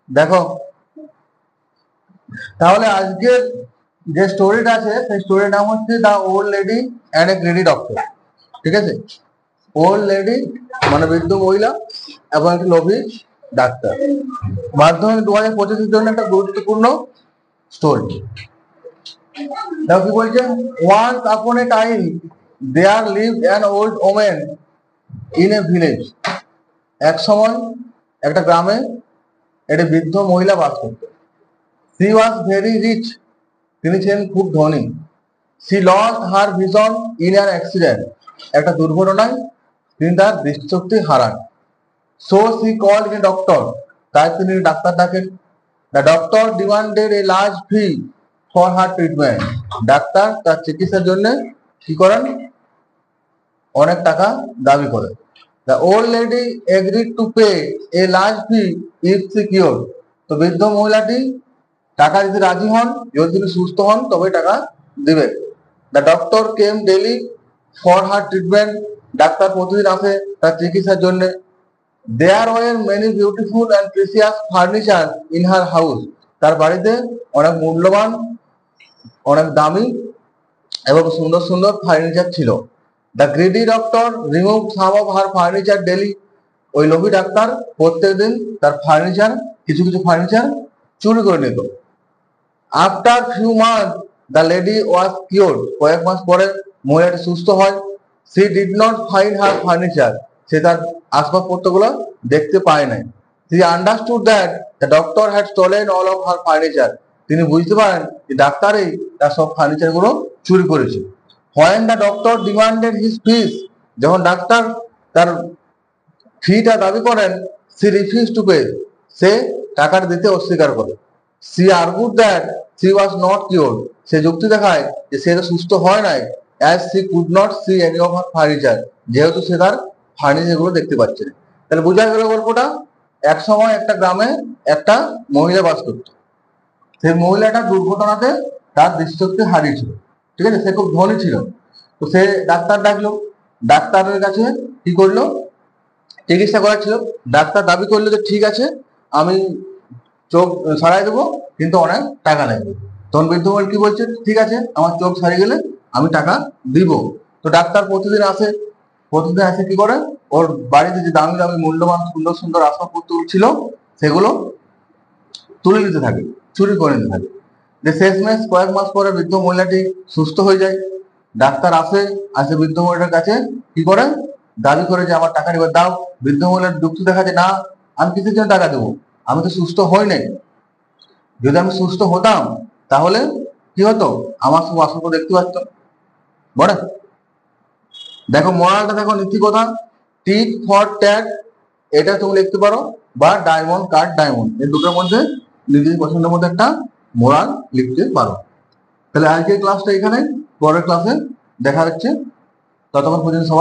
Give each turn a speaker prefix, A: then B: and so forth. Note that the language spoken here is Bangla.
A: দেখো তাহলে আজকের যে স্টোরিটা আছে সেই স্টোরির নাম হচ্ছে the old lady and a greedy doctor. ঠিক আছে, ওল্ড লেডি মানে বৃদ্ধ মহিলা এবং একটি লোভী ডাক্তার। মাধ্যমিক 2025-এর জন্য একটা গুরুত্বপূর্ণ স্টোরি। দেখো কি বলছে, once upon a time there lived an old women in a village. এক সময় একটা গ্রামে একটি বৃদ্ধ মহিলা বাস করত। She was very rich, তিনি ছিলেন খুব ধনী। She lost her vision in an accident, একটা দুর্ঘটনায় তিনি তার দৃষ্টিশক্তি হারান। So she called a doctor, তাই তিনি ডাক্তার ডাকেন। The doctor demanded a large fee for her treatment, doctor তার চিকিৎসার জন্য কি করেন, অনেক টাকা দাবি করেন। The old lady agreed to pay a large fee if she cured, তো বৃদ্ধ মহিলাটি টাকা দিতে রাজি হন, যদি তিনি সুস্থ হন তবে টাকা দিবে। The doctor came daily for her treatment, ডাক্তার প্রতিদিন আসে তার চিকিৎসার জন্য। There were many beautiful and precious furniture in her house, তার বাড়িতে অনেক মূল্যবান, অনেক দামি এবং সুন্দর সুন্দর ফার্নিচার ছিল। The greedy doctor remove some of her furniture daily, ওই লোভী ডাক্তার প্রত্যেকদিন তার ফার্নিচার, কিছু কিছু ফার্নিচার চুরি করে নিত। After few month the lady was cured, কয়েক মাস পরে মহিলাটি সুস্থ হয়। She did not find her furniture, সে তার আসবাবপত্রগুলো দেখতে পায় নাই। She understood that the doctor had stolen all of her furniture, তিনি বুঝতে পারেন যে ডাক্তারই তার সব ফার্নিচারগুলো চুরি করেছে। When the doctor demanded his fees, যখন ডাক্তার তার ফিটা দাবি করেন, সি রিফিউজ টু পে, সে টাকাটা দিতে অস্বীকার করে। She argued that she was not cured, সে যুক্তি দেখায় যে সে তো সুস্থ হয় নাই। As she could not see any of her furniture, যেহেতু সে তার ফার্নিচারগুলো দেখতে পাচ্ছে না। তাহলে বোঝা গেল গল্পটা, এক সময় একটা গ্রামে একটা মহিলা বাস করত। সেই মহিলাটা দুর্ঘটনাতে তার দৃষ্টিশক্তি হারিয়েছিল। ঠিক আছে, সে খুব ধনী ছিল। তো সে ডাক্তার ডাকলো, ডাক্তারের কাছে কি করলো, চিকিৎসা করাচ্ছিল। ডাক্তার দাবি করলো যে ঠিক আছে আমি চোখ সারাই দেবো, কিন্তু অনেক টাকা লাগবে। তখন বৃদ্ধ মহিলা কি বলছে, ঠিক আছে আমার চোখ সারিয়ে গেলে আমি টাকা দিব। তো ডাক্তার প্রতিদিন আসে, প্রতিদিন আসে কি করে, ওর বাড়িতে যে দামি দামি মূল্যবান সুন্দর সুন্দর আসবাবপত্র ছিল সেগুলো তুলে নিতে থাকে, চুরি করে নিতে থাকে। যে শেষমেশ কয়েক মাস পরে বৃদ্ধ মহিলাটি সুস্থ হয়ে যায়। ডাক্তার আসে বৃদ্ধ মহিলার কাছে কি করে, দাবি করে যে আমার টাকা এবার দাও। বৃদ্ধ মহিলার যুক্তি দেখা যে না, আমি কিসের জন্য টাকা দেবো, আমি তো সুস্থ হই নাই। যদি আমি সুস্থ হতাম তাহলে কি হতো, আমার সব আসবাবপত্র দেখতে পাচ্ছ। বলে দেখো মোরালটা, দেখো নীতি কথা, টিট ফর ট্যাগ, এটা তুমি লিখতে পারো, বা ডায়মন্ড কাট ডায়মন্ড, এই দুটোর মধ্যে নিজের পছন্দের মধ্যে একটা মোরাল লিখতে পারো। তাহলে আজকের ক্লাসটা এখানে, পরের ক্লাসে দেখা হচ্ছে। ততক্ষণ পর্যন্ত সবাই